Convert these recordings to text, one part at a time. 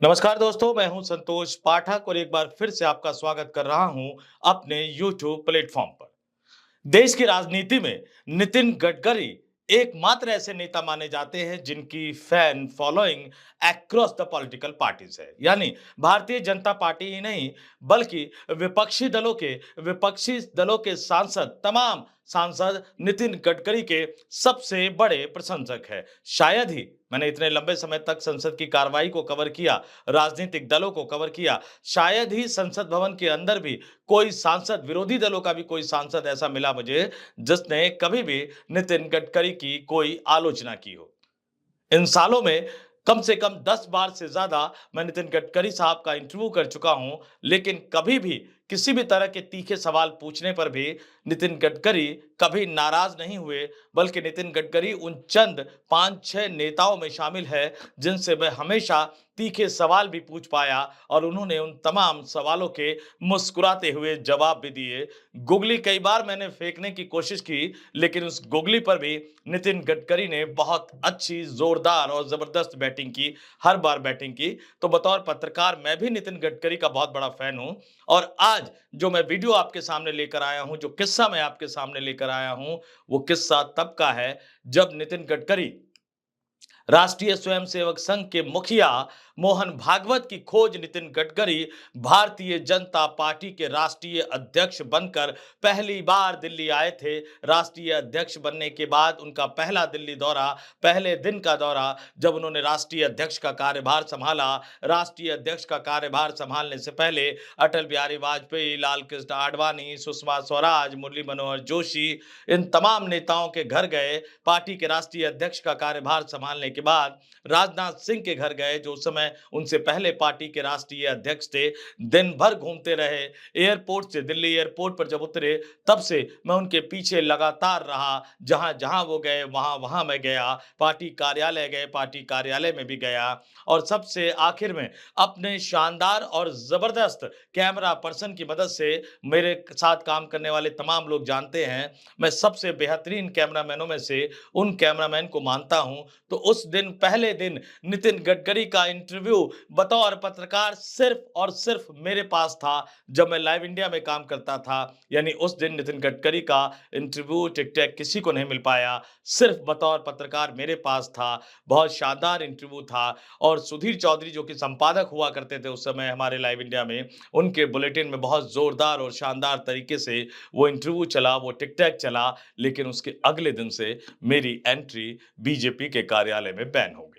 नमस्कार दोस्तों, मैं हूं संतोष पाठक और एक बार फिर से आपका स्वागत कर रहा हूं अपने YouTube प्लेटफॉर्म पर। देश की राजनीति में नितिन गडकरी एकमात्र ऐसे नेता माने जाते हैं जिनकी fan following across the political parties है। यानी भारतीय जनता पार्टी ही नहीं बल्कि विपक्षी दलों के सांसद तमाम सांसद नितिन गडकरी के सबसे बड़े प्रशंसक है। शायद ही मैंने इतने लंबे समय तक संसद की कार्रवाई को कवर किया, राजनीतिक दलों को कवर किया, शायद ही संसद भवन के अंदर भी कोई सांसद, विरोधी दलों का भी कोई सांसद ऐसा मिला मुझे जिसने कभी भी नितिन गडकरी की कोई आलोचना की हो। इन सालों में कम से कम 10 बार से ज्यादा मैं नितिन गडकरी साहब का इंटरव्यू कर चुका हूं, लेकिन कभी भी किसी भी तरह के तीखे सवाल पूछने पर भी नितिन गडकरी कभी नाराज नहीं हुए, बल्कि नितिन गडकरी उन चंद 5-6 नेताओं में शामिल है जिनसे मैं हमेशा तीखे सवाल भी पूछ पाया और उन्होंने उन तमाम सवालों के मुस्कुराते हुए जवाब भी दिए। गुगली कई बार मैंने फेंकने की कोशिश की, लेकिन उस गुगली पर भी नितिन गडकरी ने बहुत अच्छी, जोरदार और जबरदस्त बैटिंग की, हर बार बैटिंग की। तो बतौर पत्रकार मैं भी नितिन गडकरी का बहुत बड़ा फैन हूं और आज जो मैं वीडियो आपके सामने लेकर आया हूं, जो किस्सा मैं आपके सामने लेकर आया हूं, वो किस्सा तब का है जब नितिन गडकरी राष्ट्रीय स्वयंसेवक संघ के मुखिया मोहन भागवत की खोज नितिन गडकरी भारतीय जनता पार्टी के राष्ट्रीय अध्यक्ष बनकर पहली बार दिल्ली आए थे। राष्ट्रीय अध्यक्ष बनने के बाद उनका पहला दिल्ली दौरा, पहले दिन का दौरा, जब उन्होंने राष्ट्रीय अध्यक्ष का कार्यभार संभाला। राष्ट्रीय अध्यक्ष का कार्यभार संभालने से पहले अटल बिहारी वाजपेयी, लाल कृष्ण आडवाणी, सुषमा स्वराज, मुरली मनोहर जोशी, इन तमाम नेताओं के घर गए। पार्टी के राष्ट्रीय अध्यक्ष का कार्यभार संभालने के बाद राजनाथ सिंह के घर गए, जो उस समय उनसे पहले पार्टी के राष्ट्रीय अध्यक्ष थे। दिन भर घूमते रहे। एयरपोर्ट से, दिल्ली एयरपोर्ट पर जब उतरे, तब से मैं उनके पीछे लगातार रहा। जहां जहां वो गए वहां वहां मैं गया। पार्टी कार्यालय गए, पार्टी कार्यालय में भी गया और सबसे आखिर में अपने शानदार और जबरदस्त कैमरा पर्सन की मदद से, मेरे साथ काम करने वाले तमाम लोग जानते हैं मैं सबसे बेहतरीन कैमरामैनों में से उन कैमरामैन को मानता हूं। तो उस दिन, पहले दिन, नितिन गडकरी का इंटरव्यू बतौर पत्रकार सिर्फ और सिर्फ मेरे पास था, जब मैं लाइव इंडिया में काम करता था। यानी उस दिन नितिन गडकरी का इंटरव्यू टिक टैक किसी को नहीं मिल पाया, सिर्फ बतौर पत्रकार मेरे पास था। बहुत शानदार इंटरव्यू था और सुधीर चौधरी जो कि संपादक हुआ करते थे उस समय हमारे लाइव इंडिया में, उनके बुलेटिन में बहुत जोरदार और शानदार तरीके से वो इंटरव्यू चला, वो टिक टैक चला। लेकिन उसके अगले दिन से मेरी एंट्री बीजेपी के कार्यालय में बैन हो गई।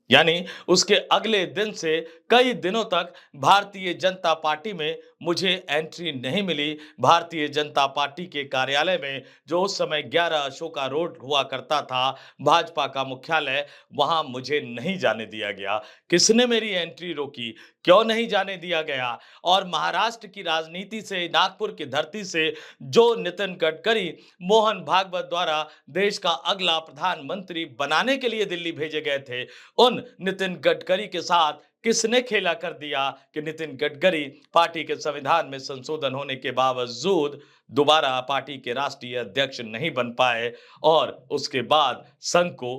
यानी उसके अगले दिन से कई दिनों तक भारतीय जनता पार्टी में मुझे एंट्री नहीं मिली। भारतीय जनता पार्टी के कार्यालय में, जो उस समय 11 अशोका रोड हुआ करता था, भाजपा का मुख्यालय, वहां मुझे नहीं जाने दिया गया। किसने मेरी एंट्री रोकी? क्यों नहीं जाने दिया गया? और महाराष्ट्र की राजनीति से, नागपुर की धरती से जो नितिन गडकरी मोहन भागवत द्वारा देश का अगला प्रधानमंत्री बनाने के लिए दिल्ली भेजे गए थे, उन नितिन गडकरी के साथ किसने खेला कर दिया कि नितिन गडकरी पार्टी के संविधान में संशोधन होने के बावजूद दोबारा पार्टी के राष्ट्रीय अध्यक्ष नहीं बन पाए और उसके बाद संघ को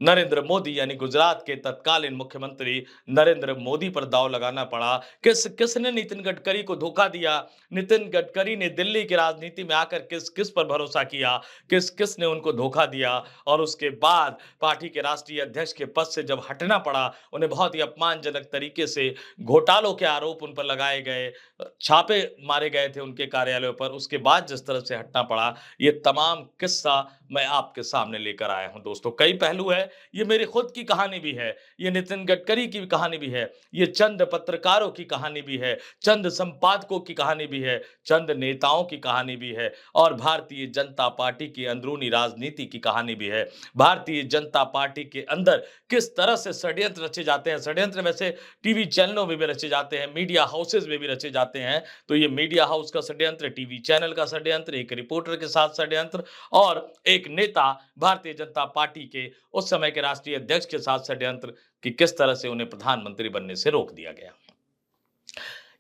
नरेंद्र मोदी, यानी गुजरात के तत्कालीन मुख्यमंत्री नरेंद्र मोदी पर दांव लगाना पड़ा। किसने नितिन गडकरी को धोखा दिया? नितिन गडकरी ने दिल्ली की राजनीति में आकर किस किस पर भरोसा किया? किस किस ने उनको धोखा दिया? और उसके बाद पार्टी के राष्ट्रीय अध्यक्ष के पद से जब हटना पड़ा, उन्हें बहुत ही अपमानजनक तरीके से घोटालों के आरोप उन पर लगाए गए, छापे मारे गए थे उनके कार्यालयों पर। उसके बाद जिस तरह से हटना पड़ा, ये तमाम किस्सा मैं आपके सामने लेकर आया हूं दोस्तों। कई पहलू है, ये मेरी खुद की कहानी भी है, ये नितिन गडकरी की कहानी भी है, ये चंद पत्रकारों की कहानी भी है, चंद संपादकों की कहानी भी है, चंद नेताओं की कहानी भी है और भारतीय जनता पार्टी की अंदरूनी राजनीति की कहानी भी है। भारतीय जनता पार्टी के अंदर किस तरह से षड्यंत्र रचे जाते हैं। षड्यंत्र वैसे टीवी चैनलों में भी रचे जाते हैं, मीडिया हाउसेज में भी रचे जाते हैं। तो ये मीडिया हाउस का षड्यंत्र, टीवी चैनल का षड्यंत्र, एक रिपोर्टर के साथ षड्यंत्र और एक नेता भारतीय जनता पार्टी के उस समय के राष्ट्रीय अध्यक्ष के साथ षड्यंत्र कि किस तरह से उन्हें प्रधानमंत्री बनने से रोक दिया गया।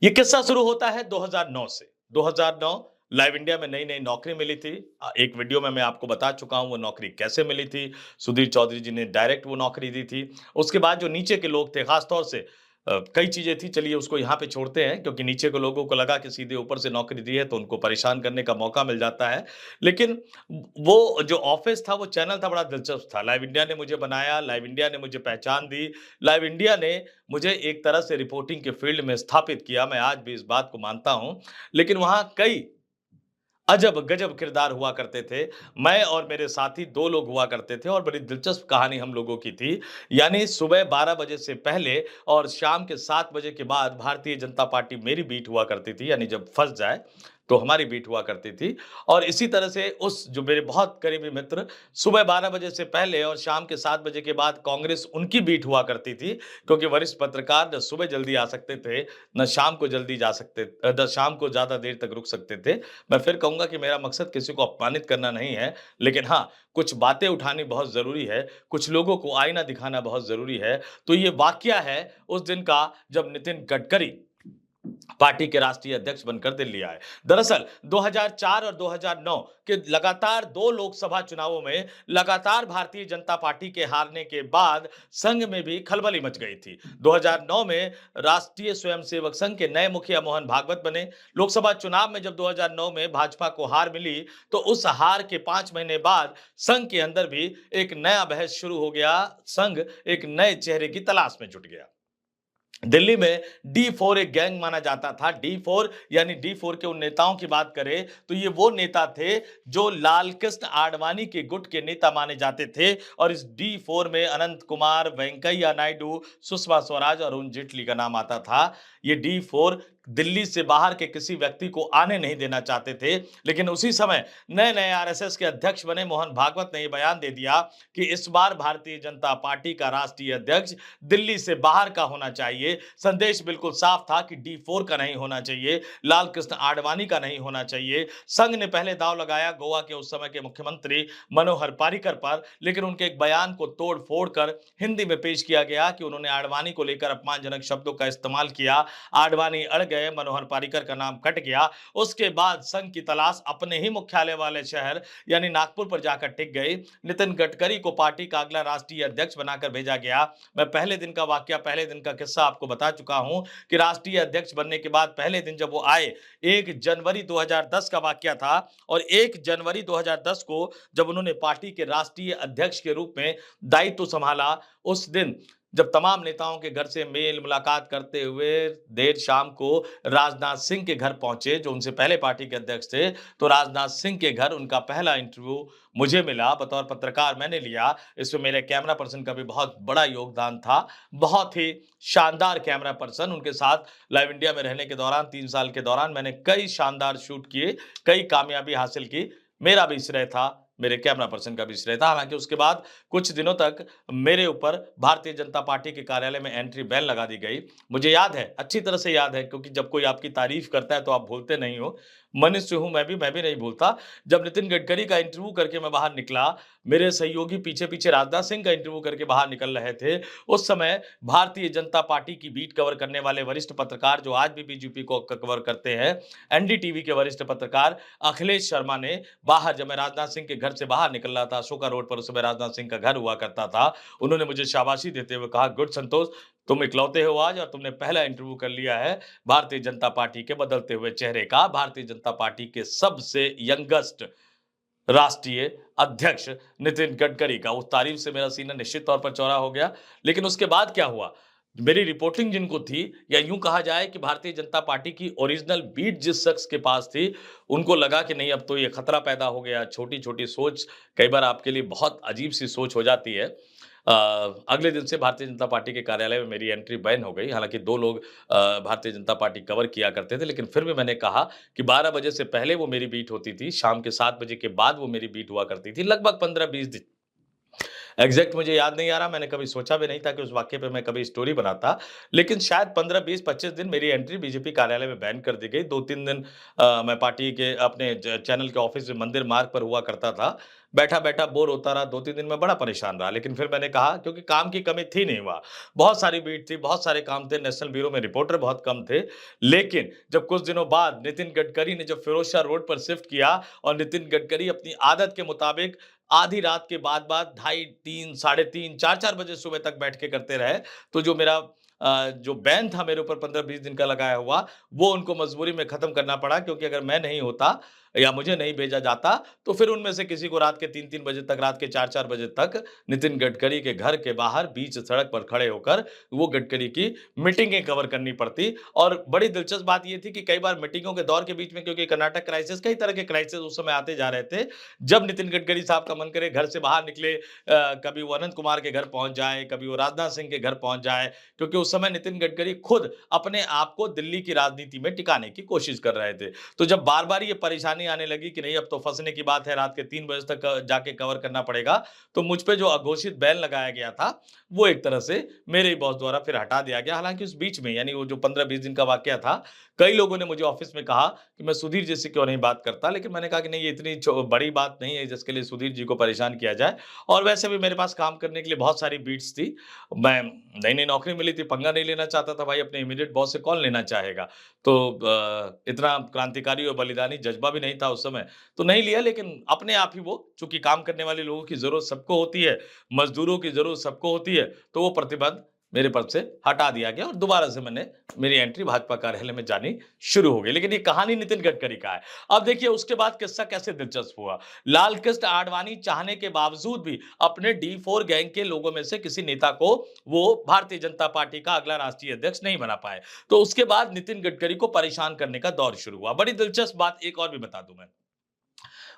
ये किस्सा शुरू होता है 2009 से। 2009 लाइव इंडिया में नई नई नौकरी मिली थी। एक वीडियो में मैं आपको बता चुका हूं वो नौकरी कैसे मिली थी। सुधीर चौधरी जी ने डायरेक्ट वो नौकरी दी थी। उसके बाद जो नीचे के लोग थे, खासतौर से कई चीज़ें थी, चलिए उसको यहाँ पे छोड़ते हैं क्योंकि नीचे के लोगों को लगा कि सीधे ऊपर से नौकरी दी है तो उनको परेशान करने का मौका मिल जाता है। लेकिन वो जो ऑफ़िस था, वो चैनल था, बड़ा दिलचस्प था। लाइव इंडिया ने मुझे बनाया, लाइव इंडिया ने मुझे पहचान दी, लाइव इंडिया ने मुझे एक तरह से रिपोर्टिंग के फ़ील्ड में स्थापित किया, मैं आज भी इस बात को मानता हूँ। लेकिन वहाँ कई अजब-गजब किरदार हुआ करते थे। मैं और मेरे साथी 2 लोग हुआ करते थे और बड़ी दिलचस्प कहानी हम लोगों की थी। यानी सुबह 12 बजे से पहले और शाम के 7 बजे के बाद भारतीय जनता पार्टी मेरी बीट हुआ करती थी, यानी जब फँस जाए, तो हमारी बीट हुआ करती थी। और इसी तरह से उस जो मेरे बहुत करीबी मित्र सुबह 12 बजे से पहले और शाम के 7 बजे के बाद कांग्रेस उनकी बीट हुआ करती थी, क्योंकि वरिष्ठ पत्रकार न सुबह जल्दी आ सकते थे, न शाम को जल्दी जा सकते न शाम को ज़्यादा देर तक रुक सकते थे। मैं फिर कहूँगा कि मेरा मकसद किसी को अपमानित करना नहीं है, लेकिन हाँ, कुछ बातें उठानी बहुत ज़रूरी है, कुछ लोगों को आईना दिखाना बहुत ज़रूरी है। तो ये वाकया है उस दिन का जब नितिन गडकरी पार्टी के राष्ट्रीय अध्यक्ष बनकर दिल्ली आए। दरअसल 2004 और 2009 के लगातार 2 लोकसभा चुनावों में लगातार भारतीय जनता पार्टी के हारने के बाद संघ में भी खलबली मच गई थी। 2009 में राष्ट्रीय स्वयंसेवक संघ के नए मुखिया मोहन भागवत बने। लोकसभा चुनाव में जब 2009 में भाजपा को हार मिली, तो उस हार के 5 महीने बाद संघ के अंदर भी एक नया बहस शुरू हो गया। संघ एक नए चेहरे की तलाश में जुट गया। दिल्ली में डी4 एक गैंग माना जाता था। डी4 यानी डी4 के उन नेताओं की बात करें तो ये वो नेता थे जो लाल कृष्ण आडवाणी के गुट के नेता माने जाते थे और इस डी4 में अनंत कुमार, वेंकैया नायडू, सुषमा स्वराज और अरुण जेटली का नाम आता था। ये डी4 दिल्ली से बाहर के किसी व्यक्ति को आने नहीं देना चाहते थे, लेकिन उसी समय नए-नए आरएसएस के अध्यक्ष बने मोहन भागवत ने ये बयान दे दिया कि इस बार भारतीय जनता पार्टी का राष्ट्रीय अध्यक्ष दिल्ली से बाहर का होना चाहिए। संदेश बिल्कुल साफ था कि डी4 का नहीं होना चाहिए, लाल कृष्ण आडवाणी का नहीं होना चाहिए। संघ ने पहले दांव लगाया गोवा के उस समय के मुख्यमंत्री मनोहर पर्रिकर पर, लेकिन उनके एक बयान को तोड़-फोड़ कर हिंदी में पेश किया गया कि उन्होंने आडवाणी को लेकर अपमानजनक शब्दों का इस्तेमाल किया। आडवाणी अड़ गए, मनोहर पर्रिकर का नाम कट गया। उसके बाद संघ की तलाश अपने ही मुख्यालय वाले शहर यानी नागपुर पर जाकर टिक गई। नितिन गडकरी को पार्टी का अगला राष्ट्रीय अध्यक्ष बनाकर भेजा गया। मैं पहले दिन का वाकया, पहले दिन का किस्सा आपको बता चुका हूं कि राष्ट्रीय अध्यक्ष बनने के बाद पहले दिन जब वो आए, 1 जनवरी 2010 का वाकया था और 1 जनवरी 2010 को जब उन्होंने पार्टी के राष्ट्रीय अध्यक्ष के रूप में दायित्व संभाला, उस दिन जब तमाम नेताओं के घर से मेल मुलाकात करते हुए देर शाम को राजनाथ सिंह के घर पहुंचे, जो उनसे पहले पार्टी के अध्यक्ष थे, तो राजनाथ सिंह के घर उनका पहला इंटरव्यू मुझे मिला, बतौर पत्रकार मैंने लिया। इसमें मेरे कैमरा पर्सन का भी बहुत बड़ा योगदान था। बहुत ही शानदार कैमरा पर्सन, उनके साथ लाइव इंडिया में रहने के दौरान 3 साल के दौरान मैंने कई शानदार शूट किए, कई कामयाबी हासिल की। मेरा भी श्रेय था, मेरे कैमरा पर्सन का भी श्रेय था। हालाँकि उसके बाद कुछ दिनों तक मेरे ऊपर भारतीय जनता पार्टी के कार्यालय में एंट्री बैन लगा दी गई। मुझे याद है, अच्छी तरह से याद है, क्योंकि जब कोई आपकी तारीफ़ करता है तो आप भूलते नहीं हो। मनुष्य हूँ मैं भी नहीं भूलता। जब नितिन गडकरी का इंटरव्यू करके मैं बाहर निकला, मेरे सहयोगी पीछे-पीछे राजनाथ सिंह का इंटरव्यू करके बाहर निकल रहे थे। उस समय भारतीय जनता पार्टी की बीट कवर करने वाले वरिष्ठ पत्रकार, जो आज भी बीजेपी को कवर करते हैं, एनडीटीवी के वरिष्ठ पत्रकार अखिलेश शर्मा ने बाहर, जब मैं राजनाथ सिंह के घर से बाहर निकल रहा था, अशोका रोड पर उस समय राजनाथ सिंह का घर हुआ करता था, उन्होंने मुझे शाबाशी देते हुए कहा, गुड संतोष, तुम इकलौते हो आज और तुमने पहला इंटरव्यू कर लिया है भारतीय जनता पार्टी के बदलते हुए चेहरे का, भारतीय जनता पार्टी के सबसे यंगेस्ट राष्ट्रीय अध्यक्ष नितिन गडकरी का। उस तारीफ से मेरा सीना निश्चित तौर पर चौड़ा हो गया। लेकिन उसके बाद क्या हुआ? मेरी रिपोर्टिंग जिनको थी, या यूँ कहा जाए कि भारतीय जनता पार्टी की ओरिजिनल बीट जिस शख्स के पास थी, उनको लगा कि नहीं, अब तो ये खतरा पैदा हो गया। छोटी-छोटी सोच कई बार आपके लिए बहुत अजीब-सी सोच हो जाती है। अगले दिन से भारतीय जनता पार्टी के कार्यालय में मेरी एंट्री बैन हो गई। हालाँकि 2 लोग भारतीय जनता पार्टी कवर किया करते थे, लेकिन फिर भी मैंने कहा कि 12 बजे से पहले वो मेरी बीट होती थी, शाम के 7 बजे के बाद वो मेरी बीट हुआ करती थी, लगभग 15-20 दिन। एग्ज़ैक्ट मुझे याद नहीं आ रहा, मैंने कभी सोचा भी नहीं था कि उस वाक़ये पे मैं कभी स्टोरी बनाता। लेकिन शायद 15, 20, 25 दिन मेरी एंट्री बीजेपी कार्यालय में बैन कर दी गई। 2-3 दिन मैं पार्टी के अपने चैनल के ऑफ़िस में मंदिर मार्ग पर हुआ करता था। बैठा-बैठा बोर होता रहा, 2-3 दिन मैं बड़ा परेशान रहा। लेकिन फिर मैंने कहा, क्योंकि काम की कमी थी नहीं वहाँ। बहुत सारी बीट थी, बहुत सारे काम थे, नेशनल ब्यूरो में रिपोर्टर बहुत कम थे। लेकिन जब कुछ दिनों बाद नितिन गडकरी ने जब फिरोज़शाह रोड पर शिफ्ट किया और नितिन गडकरी अपनी आदत के मुताबिक आधी रात के बाद ढाई 3, साढ़े 3, 4-4 बजे सुबह तक बैठ के करते रहे, तो जो मेरा जो बैन था मेरे ऊपर 15-20 दिन का लगाया हुआ, वो उनको मजबूरी में खत्म करना पड़ा, क्योंकि अगर मैं नहीं होता या मुझे नहीं भेजा जाता, तो फिर उनमें से किसी को रात के 3-3 बजे तक, रात के 4-4 बजे तक नितिन गडकरी के घर के बाहर बीच सड़क पर खड़े होकर वो गडकरी की मीटिंगें कवर करनी पड़ती। और बड़ी दिलचस्प बात ये थी कि कई बार मीटिंगों के दौर के बीच में, क्योंकि कर्नाटक क्राइसिस, कई तरह के क्राइसिस उस समय आते जा रहे थे, जब नितिन गडकरी साहब का मन करे घर से बाहर निकले, कभी वो अनंत कुमार के घर पहुंच जाए, कभी वो राजनाथ सिंह के घर पहुंच जाए, क्योंकि उस समय नितिन गडकरी खुद अपने आप को दिल्ली की राजनीति में टिकाने की कोशिश कर रहे थे। तो जब बार-बार ये परेशानी आने लगी कि नहीं अब तो फंसने की बात है, रात के 3 बजे तक जाके कवर करना पड़ेगा, तो मुझ पे जो अघोषित बैन लगाया गया था, वो एक तरह से मेरे ही बॉस द्वारा फिर हटा दिया गया। हालाँकि उस बीच में, यानी वो जो 15-20 दिन का वाकया था, कई लोगों ने मुझे ऑफिस में कहा कि मैं सुधीर जी से क्यों नहीं बात करता, लेकिन मैंने कहा कि नहीं, ये इतनी बड़ी बात नहीं है जिसके लिए सुधीर जी को परेशान किया जाए। और वैसे भी मेरे पास काम करने के लिए बहुत सारी बीट्स थी। मैं नई-नई नौकरी मिली थी, पंगा नहीं लेना चाहता था भाई, अपने इमीडिएट बॉस से कौन लेना चाहेगा। तो इतना क्रांतिकारी और बलिदानी जज़्बा भी नहीं था उस समय, तो नहीं लिया। लेकिन अपने आप ही वो, चूँकि काम करने वाले लोगों की ज़रूरत सबको होती है, मज़दूरों की ज़रूरत सबको होती है, तो वो प्रतिबंध मेरे पद से हटा दिया गया और दोबारा से मेरी एंट्री भाजपा कार्यालय में जानी शुरू हो गई। लेकिन ये कहानी नितिन गडकरी का है। अब देखिए उसके बाद किस्सा कैसे दिलचस्प हुआ। लाल कृष्ण आडवाणी चाहने के बावजूद भी अपने डी4 गैंग के लोगों में से किसी नेता को वो भारतीय जनता पार्टी का अगला राष्ट्रीय अध्यक्ष नहीं बना पाए। तो उसके बाद नितिन गडकरी को परेशान करने का दौर शुरू हुआ। बड़ी दिलचस्प बात एक और भी बता दूं मैं।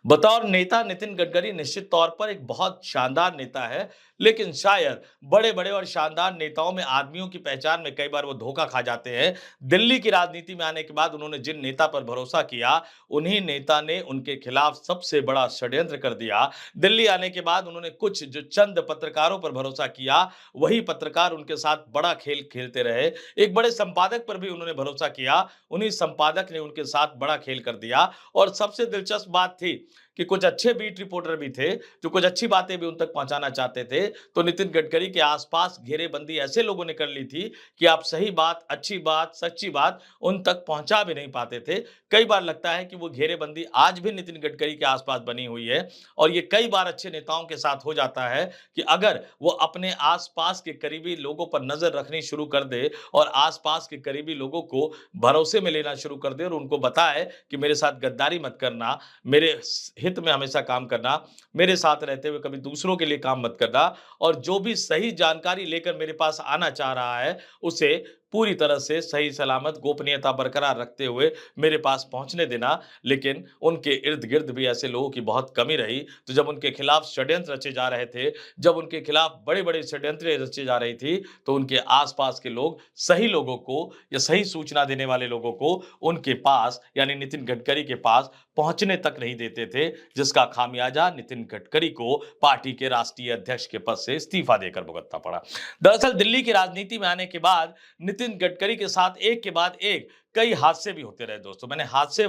बतौर नेता नितिन गडकरी निश्चित तौर पर एक बहुत शानदार नेता है, लेकिन शायद बड़े-बड़े और शानदार नेताओं में आदमियों की पहचान में कई बार वो धोखा खा जाते हैं। दिल्ली की राजनीति में आने के बाद उन्होंने जिन नेता पर भरोसा किया, उन्हीं नेता ने उनके खिलाफ सबसे बड़ा षड्यंत्र कर दिया। दिल्ली आने के बाद उन्होंने कुछ जो चंद पत्रकारों पर भरोसा किया, वही पत्रकार उनके साथ बड़ा खेल खेलते रहे। एक बड़े संपादक पर भी उन्होंने भरोसा किया, उन्हीं संपादक ने उनके साथ बड़ा खेल कर दिया। और सबसे दिलचस्प बात थी कि कुछ अच्छे बीट रिपोर्टर भी थे, जो कुछ अच्छी बातें भी उन तक पहुंचाना चाहते थे। तो नितिन गडकरी के आसपास घेरेबंदी ऐसे लोगों ने कर ली थी कि आप सही बात, अच्छी बात, सच्ची बात उन तक पहुंचा भी नहीं पाते थे। कई बार लगता है कि वो घेरेबंदी आज भी नितिन गडकरी के आसपास बनी हुई है। और ये कई बार अच्छे नेताओं के साथ हो जाता है कि अगर वो अपने आसपास के करीबी लोगों पर नजर रखनी शुरू कर दे और आसपास के करीबी लोगों को भरोसे में लेना शुरू कर दे और उनको बताए कि मेरे साथ गद्दारी मत करना, मेरे हित में हमेशा काम करना, मेरे साथ रहते हुए कभी दूसरों के लिए काम मत करना, और जो भी सही जानकारी लेकर मेरे पास आना चाह रहा है, उसे पूरी तरह से सही सलामत गोपनीयता बरकरार रखते हुए मेरे पास पहुंचने देना। लेकिन उनके इर्द-गिर्द भी ऐसे लोगों की बहुत कमी रही। तो जब उनके खिलाफ षड्यंत्र रचे जा रहे थे, जब उनके खिलाफ बड़े-बड़े षड्यंत्र रचे जा रही थी, तो उनके आस-पास के लोग सही लोगों को या सही सूचना देने वाले लोगों को उनके पास, यानी नितिन गडकरी के पास पहुंचने तक नहीं देते थे, जिसका खामियाजा नितिन गडकरी को पार्टी के राष्ट्रीय अध्यक्ष के पद से इस्तीफा देकर भुगतना पड़ा। दरअसल दिल्ली की राजनीति में आने के बाद नितिन गडकरी के साथ एक के बाद एक कई हादसे भी होते रहे दोस्तों। मैंने हादसे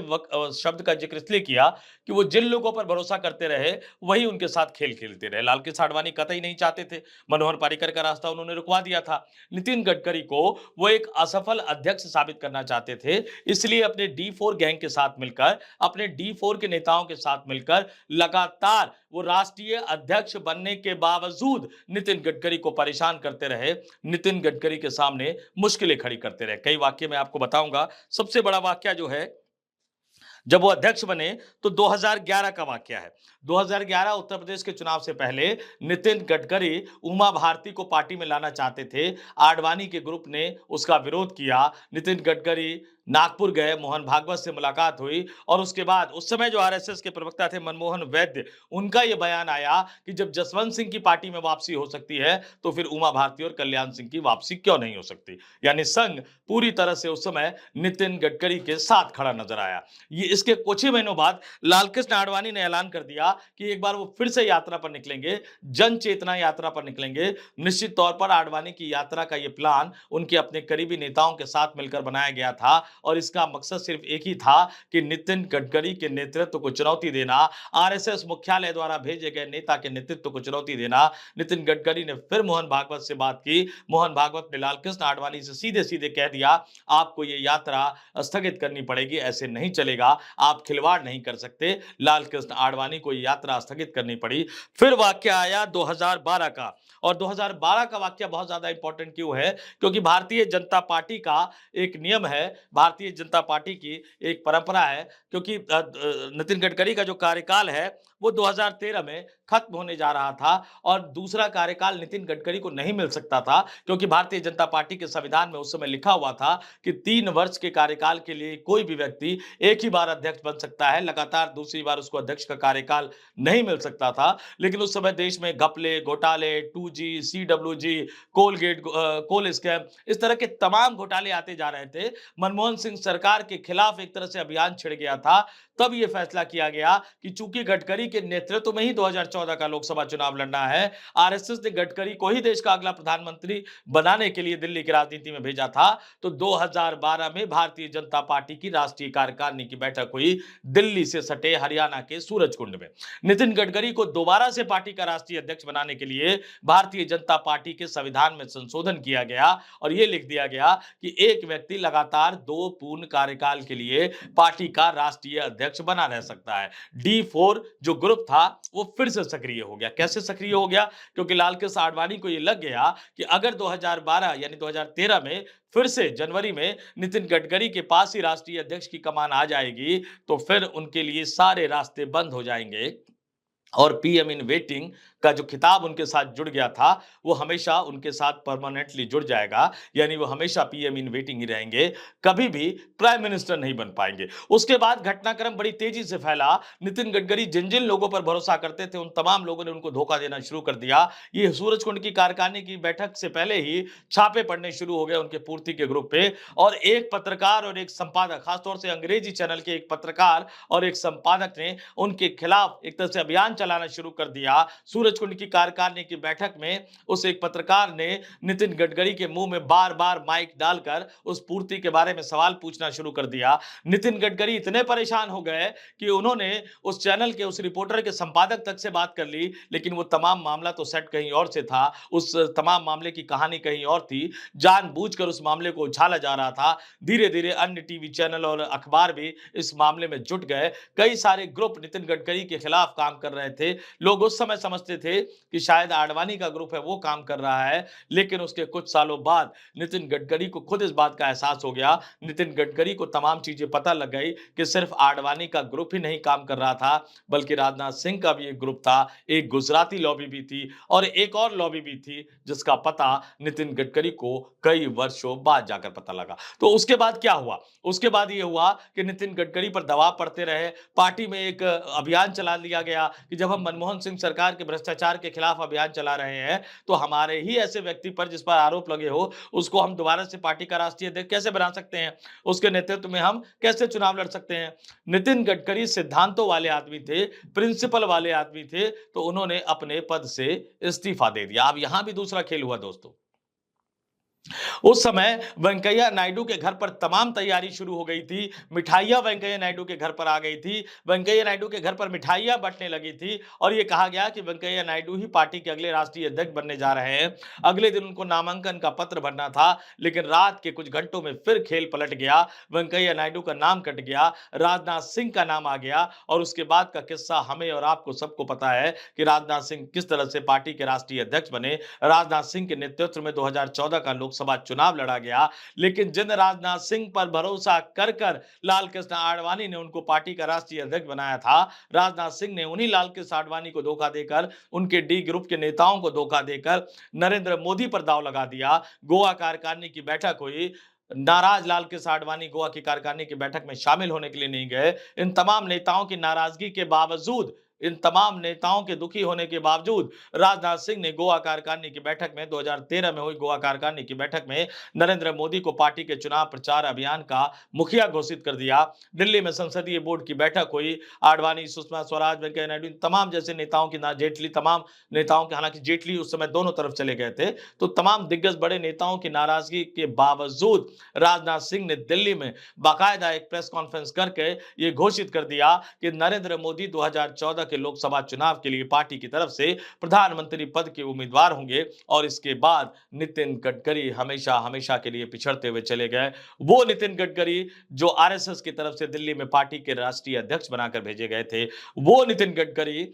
शब्द का जिक्र इसलिए किया कि वो जिन लोगों पर भरोसा करते रहे, वही उनके साथ खेल खेलते रहे। लाल कृष्ण आडवाणी कतई नहीं चाहते थे, मनोहर पर्रिकर का रास्ता उन्होंने रुकवा दिया था। नितिन गडकरी को वो एक असफल अध्यक्ष साबित करना चाहते थे, इसलिए अपने डी4 गैंग के साथ मिलकर, अपने डी4 के नेताओं के साथ मिलकर लगातार वो राष्ट्रीय अध्यक्ष बनने के बावजूद नितिन गडकरी को परेशान करते रहे, नितिन गडकरी के सामने मुश्किलें खड़ी करते रहे। कई वाक्य मैं आपको बताऊंगा। सबसे बड़ा वाक्य जो है, जब वो अध्यक्ष बने, तो 2011 का वाकया है। 2011 उत्तर प्रदेश के चुनाव से पहले नितिन गडकरी उमा भारती को पार्टी में लाना चाहते थे। आडवाणी के ग्रुप ने उसका विरोध किया। नितिन गडकरी नागपुर गए, मोहन भागवत से मुलाकात हुई और उसके बाद उस समय जो आरएसएस के प्रवक्ता थे मनमोहन वैद्य, उनका यह बयान आया कि जब जसवंत सिंह की पार्टी में वापसी हो सकती है, तो फिर उमा भारती और कल्याण सिंह की वापसी क्यों नहीं हो सकती। यानी संघ पूरी तरह से उस समय नितिन गडकरी के साथ खड़ा नजर आया। ये इसके कुछ ही महीनों बाद लालकृष्ण आडवाणी ने ऐलान कर दिया कि एक बार वो फिर से यात्रा पर निकलेंगे, जन चेतना यात्रा पर निकलेंगे। निश्चित तौर पर आडवाणी की यात्रा का ये प्लान उनके अपने करीबी नेताओं के साथ मिलकर बनाया गया था। और इसका मकसद सिर्फ एक ही था कि नितिन गडकरी के नेतृत्व को चुनौती देना, आरएसएस मुख्यालय द्वारा भेजे गए नेता के नेतृत्व को चुनौती देना। नितिन गडकरी ने फिर मोहन भागवत से बात की। मोहन भागवत ने लालकृष्ण आडवाणी से सीधे-सीधे कह दिया, आपको ये यात्रा स्थगित करनी पड़ेगी, ऐसे नहीं चलेगा, आप खिलवाड़ नहीं कर सकते। लालकृष्ण आडवाणी को ये यात्रा स्थगित करनी पड़ी। फिर वाक्य आया 2012 का, और 2012 का वाक्य बहुत ज्यादा इंपॉर्टेंट क्यों है? क्योंकि भारतीय जनता पार्टी का एक नियम है, भारतीय जनता पार्टी की एक परंपरा है, क्योंकि नितिन गडकरी का जो कार्यकाल है वो 2013 में खत्म होने जा रहा था और दूसरा कार्यकाल नितिन गडकरी को नहीं मिल सकता था, क्योंकि भारतीय जनता पार्टी के संविधान में उस समय लिखा हुआ था कि 3 वर्ष के कार्यकाल के लिए कोई भी व्यक्ति एक ही बार अध्यक्ष बन सकता है, लगातार दूसरी बार उसको अध्यक्ष का कार्यकाल नहीं मिल सकता था। लेकिन उस समय देश में घपले, घोटाले, 2G, CWG, कोलगेट, कोल स्कैम, इस तरह के तमाम घोटाले आते जा रहे थे। मनमोहन सिंह सरकार के खिलाफ एक तरह से अभियान छिड़ गया था। तब यह फैसला किया गया कि चूंकि गडकरी के नेतृत्व में ही 2014 का लोकसभा चुनाव लड़ना है, आरएसएस ने गडकरी को ही देश का अगला प्रधानमंत्री बनाने के लिए दिल्ली की राजनीति में भेजा था। तो 2012 में भारतीय जनता पार्टी की राष्ट्रीय कार्यकारिणी की बैठक हुई दिल्ली से सटे हरियाणा के सूरजकुंड में। नितिन गडकरी को दोबारा से पार्टी का राष्ट्रीय अध्यक्ष बनाने के लिए भारतीय जनता पार्टी के संविधान में संशोधन किया गया और यह लिख दिया गया कि एक व्यक्ति लगातार 2 पूर्ण कार्यकाल के लिए पार्टी का राष्ट्रीय अध्यक्ष बना रह सकता है। D4 जो ग्रुप था वो फिर से सक्रिय हो गया। कैसे सक्रिय हो गया? क्योंकि लालकृष्ण आडवाणी को यह लग गया कि अगर 2012 यानी 2013 में फिर से जनवरी में नितिन गडकरी के पास ही राष्ट्रीय अध्यक्ष की कमान आ जाएगी तो फिर उनके लिए सारे रास्ते बंद हो जाएंगे और पीएम इन वेटिंग का जो खिताब उनके साथ जुड़ गया था वो हमेशा उनके साथ परमानेंटली जुड़ जाएगा, यानी वो हमेशा पीएम इन वेटिंग ही रहेंगे, कभी भी प्राइम मिनिस्टर नहीं बन पाएंगे। उसके बाद घटनाक्रम बड़ी तेजी से फैला। नितिन गडकरी जिन जिन लोगों पर भरोसा करते थे उन तमाम लोगों ने उनको धोखा देना शुरू कर दिया। ये सूरजकुंड की कार्यकारिणी की बैठक से पहले ही छापे पड़ने शुरू हो गए उनके पूर्ति के ग्रुप पे, और एक पत्रकार और एक संपादक, खासतौर से अंग्रेजी चैनल के एक पत्रकार और एक संपादक ने उनके खिलाफ एक तरह से अभियान चलाना शुरू कर दिया। सूरजकुंड की कार्यकारिणी की बैठक में उस एक पत्रकार ने नितिन गडकरी के मुंह में बार-बार माइक डालकर उस पूर्ति के बारे में सवाल पूछना शुरू कर दिया। नितिन गडकरी इतने परेशान हो गए कि उन्होंने उस चैनल के उस रिपोर्टर के संपादक तक से बात कर ली, लेकिन वो तमाम मामला तो सेट कहीं और से था, उस तमाम मामले की कहानी कहीं और थी। जानबूझकर उस मामले को उछाला जा रहा था। धीरे-धीरे अन्य टीवी चैनल और अखबार भी इस मामले में जुट गए। कई सारे ग्रुप नितिन गडकरी के खिलाफ काम कर रहे थे। लोग उस समय समझते थे कि शायद आडवाणी का ग्रुप है वो काम कर रहा है, लेकिन उसके कुछ सालों बाद नितिन गडकरी को खुद इस बात का एहसास हो गया। नितिन गडकरी को तमाम चीजें पता लग गई कि सिर्फ आडवाणी का ग्रुप ही नहीं काम कर रहा था, बल्कि राजनाथ सिंह का भी एक ग्रुप था, एक गुजराती लॉबी भी थी और एक और लॉबी भी थी जिसका पता नितिन गडकरी को कई वर्षों बाद जाकर पता लगा। तो उसके बाद क्या हुआ? उसके बाद यह हुआ कि नितिन गडकरी पर दबाव पड़ते रहे। पार्टी में एक अभियान चला लिया गया कि जब हम मनमोहन सिंह सरकार के भ्रष्टाचार के खिलाफ अभियान चला रहे हैं तो हमारे ही ऐसे व्यक्ति पर जिस पर आरोप लगे हो उसको हम दोबारा से पार्टी का राष्ट्रीय अध्यक्ष कैसे बना सकते हैं, उसके नेतृत्व में हम कैसे चुनाव लड़ सकते हैं। नितिन गडकरी सिद्धांतों वाले आदमी थे, प्रिंसिपल वाले आदमी थे, तो उन्होंने अपने पद से इस्तीफा दे दिया। अब यहां भी दूसरा खेल हुआ दोस्तों। उस समय वेंकैया नायडू के घर पर तमाम तैयारी शुरू हो गई थी। मिठाइयां वेंकैया नायडू के घर पर आ गई थी। वेंकैया नायडू के घर पर मिठाइयां बंटने लगी थी और यह कहा गया कि वेंकैया नायडू ही पार्टी के अगले राष्ट्रीय अध्यक्ष बनने जा रहे हैं। अगले दिन उनको नामांकन का पत्र भरना था, लेकिन रात के कुछ घंटों में फिर खेल पलट गया। वेंकैया नायडू का नाम कट गया, राजनाथ सिंह का नाम आ गया और उसके बाद का किस्सा हमें और आपको सबको पता है कि राजनाथ सिंह किस तरह से पार्टी के राष्ट्रीय अध्यक्ष बने। राजनाथ सिंह के नेतृत्व में 2014 का लोकसभा चुनाव लड़ा गया, लेकिन जिन राजनाथ सिंह पर भरोसा कर कर लालकृष्ण आडवाणी ने उनको पार्टी का राष्ट्रीय अध्यक्ष बनाया था, राजनाथ सिंह ने उन्हीं लालकृष्ण आडवाणी को धोखा देकर, उनके डी ग्रुप के नेताओं को धोखा देकर नरेंद्र मोदी पर दांव लगा दिया। गोवा कार्यकारिणी की बैठक हुई, नाराज लालकृष्ण आडवाणी गोवा की कार्यकारिणी की बैठक में शामिल होने के लिए नहीं गए। इन तमाम नेताओं की नाराजगी के बावजूद इन तमाम नेताओं के दुखी होने के बावजूद राजनाथ सिंह ने गोवा कार्यकारिणी की बैठक में 2013 में हुई गोवा कार्यकारिणी की बैठक में नरेंद्र मोदी को पार्टी के चुनाव प्रचार अभियान का मुखिया घोषित कर दिया। दिल्ली में संसदीय बोर्ड की बैठक हुई। आडवाणी, सुषमा स्वराज, वेंकैया नायडू, तमाम जैसे नेताओं की, ना जेटली, तमाम नेताओं के, हालांकि जेटली उस समय दोनों तरफ चले गए थे, तो तमाम दिग्गज बड़े नेताओं की नाराजगी के बावजूद राजनाथ सिंह ने दिल्ली में बाकायदा एक प्रेस कॉन्फ्रेंस करके ये घोषित कर दिया कि नरेंद्र मोदी 2014 के लोकसभा चुनाव के लिए पार्टी की तरफ से प्रधानमंत्री पद के उम्मीदवार होंगे। और इसके बाद नितिन गडकरी हमेशा हमेशा के लिए पिछड़ते हुए चले गए। वो नितिन गडकरी जो आरएसएस की तरफ से दिल्ली में पार्टी के राष्ट्रीय अध्यक्ष बनाकर भेजे गए थे, वो नितिन गडकरी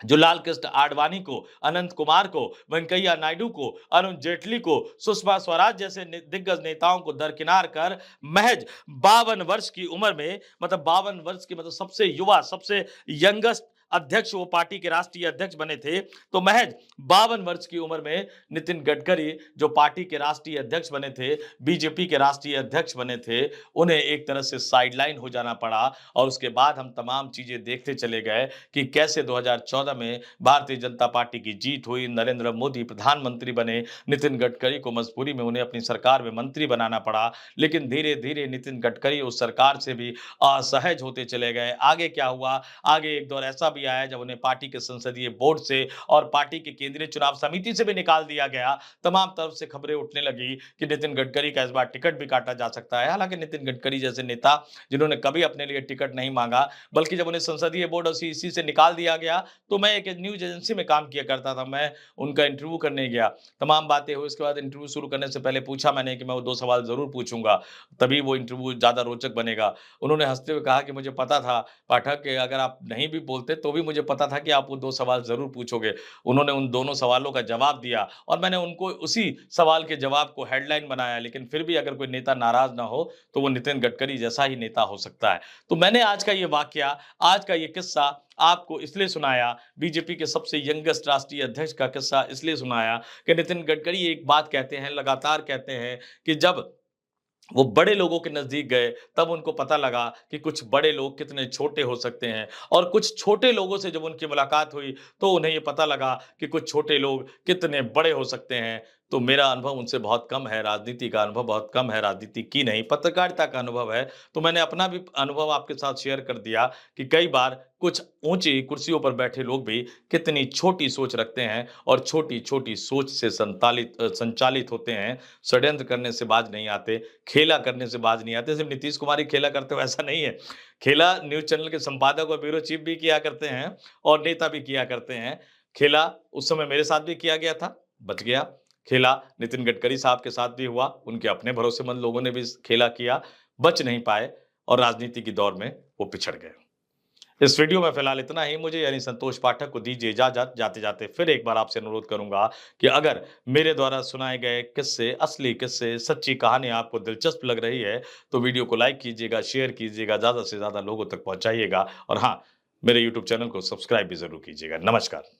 जो लाल कृष्ण आडवाणी को, अनंत कुमार को, वेंकैया नायडू को, अरुण जेटली को, सुषमा स्वराज जैसे दिग्गज नेताओं को दरकिनार कर महज 52 वर्ष की उम्र में, मतलब 52 वर्ष की, मतलब सबसे युवा, सबसे यंगेस्ट अध्यक्ष वो पार्टी के राष्ट्रीय अध्यक्ष बने थे। तो महज 52 वर्ष की उम्र में नितिन गडकरी जो पार्टी के राष्ट्रीय अध्यक्ष बने थे, बीजेपी के राष्ट्रीय अध्यक्ष बने थे, उन्हें एक तरह से साइडलाइन हो जाना पड़ा। और उसके बाद हम तमाम चीजें देखते चले गए कि कैसे 2014 में भारतीय जनता पार्टी की जीत हुई, नरेंद्र मोदी प्रधानमंत्री बने, नितिन गडकरी को मजबूरी में उन्हें अपनी सरकार में मंत्री बनाना पड़ा। लेकिन धीरे धीरे नितिन गडकरी उस सरकार से भी असहज होते चले गए। आगे क्या हुआ? आगे एक दौर ऐसा भी आया जब उन्हें पार्टी के संसदीय बोर्ड से और पार्टी की केंद्रीय चुनाव समिति से भी निकाल दिया गया। तमाम तरफ से खबरें उठने लगी कि नितिन गडकरी का इस बार टिकट भी काटा जा सकता है। हालांकि नितिन गडकरी जैसे नेता जिन्होंने कभी अपने लिए टिकट नहीं मांगा, बल्कि जब उन्हें संसदीय बोर्ड और सीईसी से निकाल दिया गया, तो मैं एक न्यूज एजेंसी में काम किया करता था, मैं उनका इंटरव्यू करने गया। तमाम बातें हुई, उसके बाद इंटरव्यू शुरू करने से पहले पूछा मैंने कि मैं वो 2 सवाल जरूर पूछूंगा, तभी वो इंटरव्यू ज्यादा रोचक बनेगा। उन्होंने हंसते हुए कहा कि मुझे पता था पाठक कि अगर आप नहीं भी बोलते तो भी मुझे पता था कि आप वो 2 सवाल ज़रूर पूछोगे। उन्होंने उन दोनों सवालों का जवाब दिया और मैंने उनको उसी सवाल के जवाब को हेडलाइन बनाया। लेकिन फिर भी अगर कोई नेता नाराज़ ना हो, तो वो नितिन गडकरी जैसा ही नेता हो सकता है। तो मैंने आज का ये वाकया, आज का ये किस्सा आपको इसलिए सुनाया, बीजेपी के सबसे यंगेस्ट राष्ट्रीय अध्यक्ष का किस्सा इसलिए सुनाया कि नितिन गडकरी एक बात कहते हैं, लगातार कहते हैं कि जब वो बड़े लोगों के नजदीक गए, तब उनको पता लगा कि कुछ बड़े लोग कितने छोटे हो सकते हैं। और कुछ छोटे लोगों से जब उनकी मुलाकात हुई, तो उन्हें ये पता लगा कि कुछ छोटे लोग कितने बड़े हो सकते हैं। तो मेरा अनुभव उनसे बहुत कम है, राजनीति का अनुभव बहुत कम है, राजनीति की नहीं, पत्रकारिता का अनुभव है। तो मैंने अपना भी अनुभव आपके साथ शेयर कर दिया कि कई बार कुछ ऊंची कुर्सियों पर बैठे लोग भी कितनी छोटी सोच रखते हैं और छोटी-छोटी सोच से संचालित होते हैं। षड्यंत्र करने से बाज नहीं आते, खेला करने से बाज नहीं आते। सिर्फ नीतीश कुमार ही खेला करते हो ऐसा नहीं है। खेला न्यूज़ चैनल के संपादक और ब्यूरो चीफ भी किया करते हैं और नेता भी किया करते हैं। खेला उस समय मेरे साथ भी किया गया था, बच गया। खेला नितिन गडकरी साहब के साथ भी हुआ, उनके अपने भरोसेमंद लोगों ने भी खेला किया, बच नहीं पाए और राजनीति की दौड़ में वो पिछड़ गए। इस वीडियो में फिलहाल इतना ही। मुझे यानी संतोष पाठक को दीजिए इजाजत। जाते-जाते फिर एक बार आपसे अनुरोध करूंगा कि अगर मेरे द्वारा सुनाए गए किस्से, असली किस्से, सच्ची कहानी आपको दिलचस्प लग रही है, तो वीडियो को लाइक कीजिएगा, शेयर कीजिएगा, ज़्यादा से ज़्यादा लोगों तक पहुँचाइएगा और हाँ, मेरे यूट्यूब चैनल को सब्सक्राइब भी ज़रूर कीजिएगा। नमस्कार।